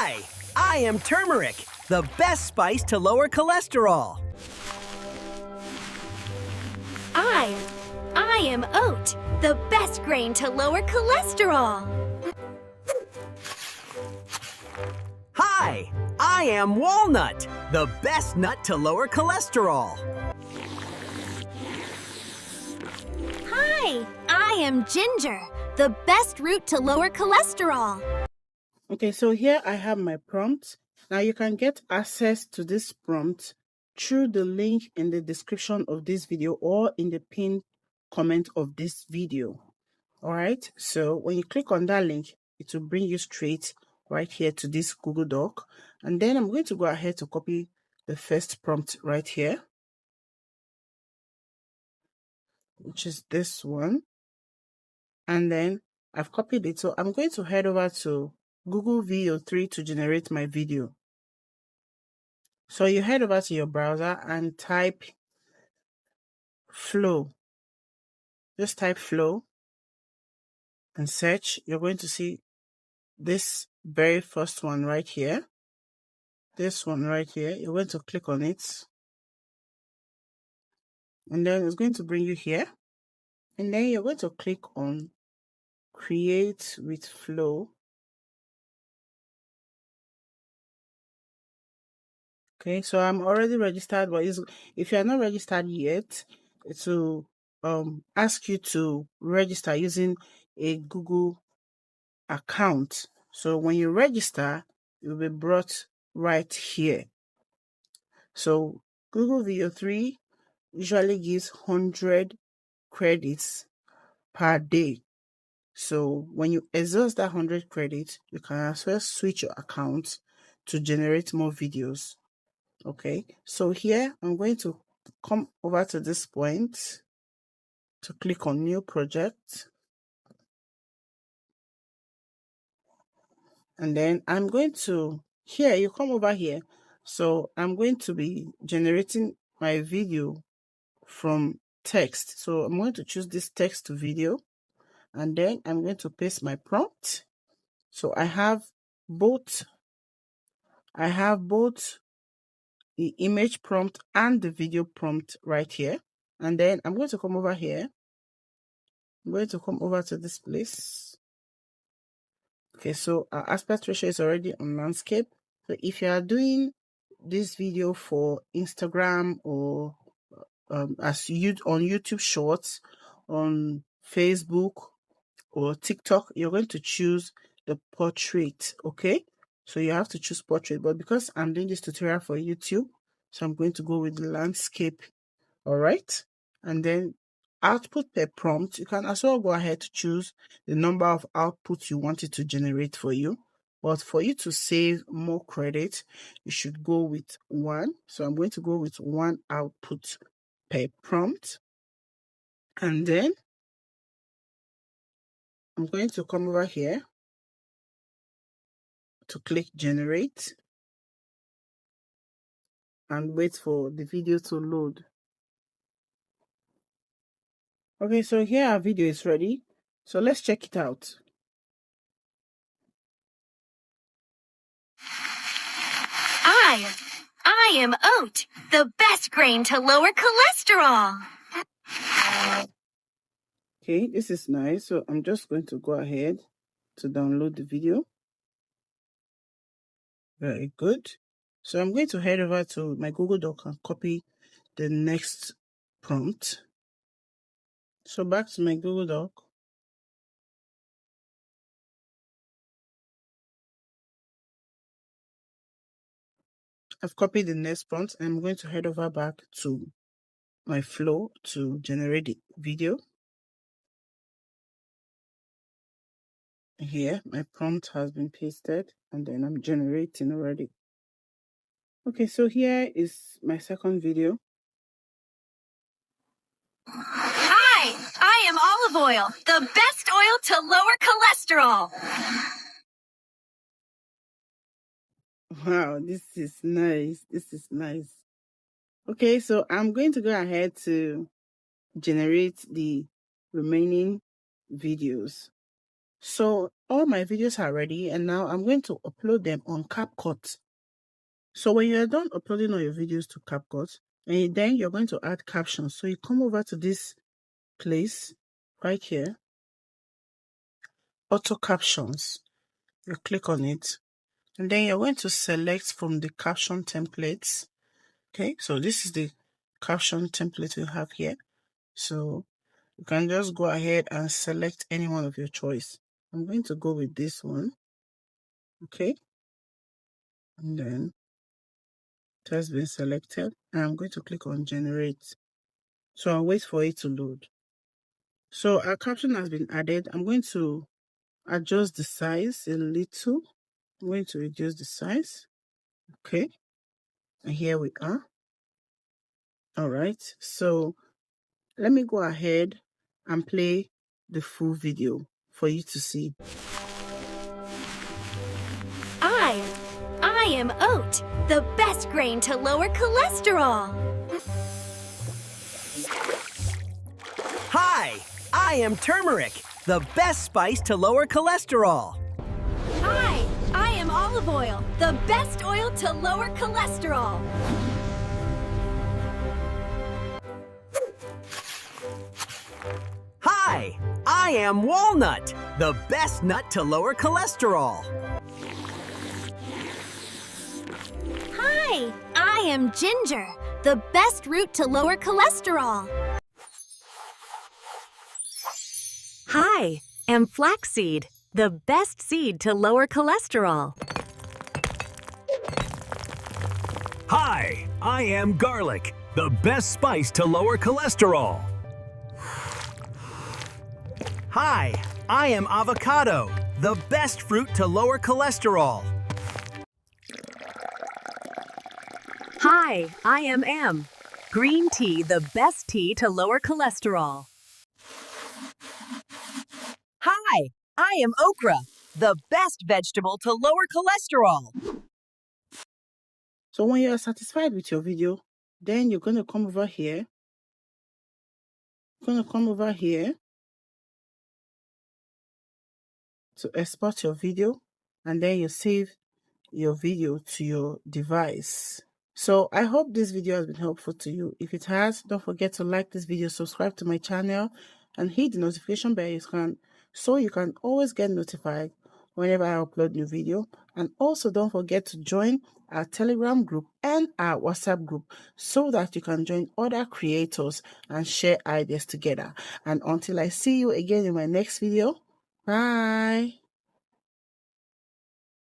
Hi, I am turmeric, the best spice to lower cholesterol. I am oat, the best grain to lower cholesterol. Hi, I am walnut, the best nut to lower cholesterol. Hi, I am ginger, the best root to lower cholesterol. Okay, so here I have my prompt. Now you can get access to this prompt through the link in the description of this video or in the pinned comment of this video. All right, so when you click on that link, it will bring you straight right here to this Google Doc. And then I'm going to go ahead to copy the first prompt right here, which is this one. And then I've copied it. So I'm going to head over to Google VO3 to generate my video. So you head over to your browser and type flow. Just type flow and search. You're going to see this very first one right here. This one right here. You're going to click on it. And then it's going to bring you here. And then you're going to click on create with flow. Okay, so I'm already registered, but if you're not registered yet, it will ask you to register using a Google account. So when you register, you'll be brought right here. So Google VO3 usually gives 100 credits per day. So when you exhaust that 100 credits, you can as well switch your account to generate more videos. Okay, so here I'm going to come over to this point to click on new project. And then I'm going to, here you come over here. So I'm going to be generating my video from text. So I'm going to choose this text to video. And then I'm going to paste my prompt. So I have both the image prompt and the video prompt right here. And then I'm going to come over here. I'm going to come over to this place. Okay, so our aspect ratio is already on landscape. So if you are doing this video for Instagram or as you on YouTube Shorts, on Facebook or TikTok, you're going to choose the portrait. Okay, so you have to choose portrait, but because I'm doing this tutorial for YouTube, so I'm going to go with the landscape. All right, and then output per prompt, you can as well go ahead to choose the number of outputs you want it to generate for you. But for you to save more credit, you should go with 1. So I'm going to go with 1 output per prompt. And then I'm going to come over here to click generate and wait for the video to load. Okay, so here our video is ready. So let's check it out. I am oat, the best grain to lower cholesterol. Okay, this is nice. So I'm just going to go ahead to download the video. Very good. So I'm going to head over to my Google Doc and copy the next prompt. So back to my Google Doc. I've copied the next prompt and I'm going to head over back to my flow to generate the video. Here, my prompt has been pasted and then I'm generating already. Okay, so here is my second video. Hi, I am olive oil, the best oil to lower cholesterol. Wow, this is nice. This is nice. Okay, so I'm going to go ahead to generate the remaining videos. So all my videos are ready, and now I'm going to upload them on CapCut. So when you're done uploading all your videos to CapCut, and then you're going to add captions. So you come over to this place right here, auto captions. You click on it, and then you're going to select from the caption templates. Okay, so this is the caption template we have here. So you can just go ahead and select any one of your choice. I'm going to go with this one. Okay, and then it has been selected, and I'm going to click on generate. So I'll wait for it to load. So our caption has been added. I'm going to adjust the size a little. I'm going to reduce the size. Okay, and here we are. All right, so let me go ahead and play the full video for you to see. I am oat, the best grain to lower cholesterol. Hi, I am turmeric, the best spice to lower cholesterol. Hi, I am olive oil, the best oil to lower cholesterol. Hi, I am walnut, the best nut to lower cholesterol. Hi, I am ginger, the best root to lower cholesterol. Hi, am flaxseed, the best seed to lower cholesterol. Hi, I am garlic, the best spice to lower cholesterol. Hi, I am avocado, the best fruit to lower cholesterol. Hi, I am green tea, the best tea to lower cholesterol. Hi, I am okra, the best vegetable to lower cholesterol. So when you are satisfied with your video, then you're going to come over here. To export your video, and then you save your video to your device. So I hope this video has been helpful to you. If it has, don't forget to like this video, subscribe to my channel, and hit the notification bell so you can always get notified whenever I upload new video. And also don't forget to join our Telegram group and our WhatsApp group so that you can join other creators and share ideas together. And until I see you again in my next video, bye.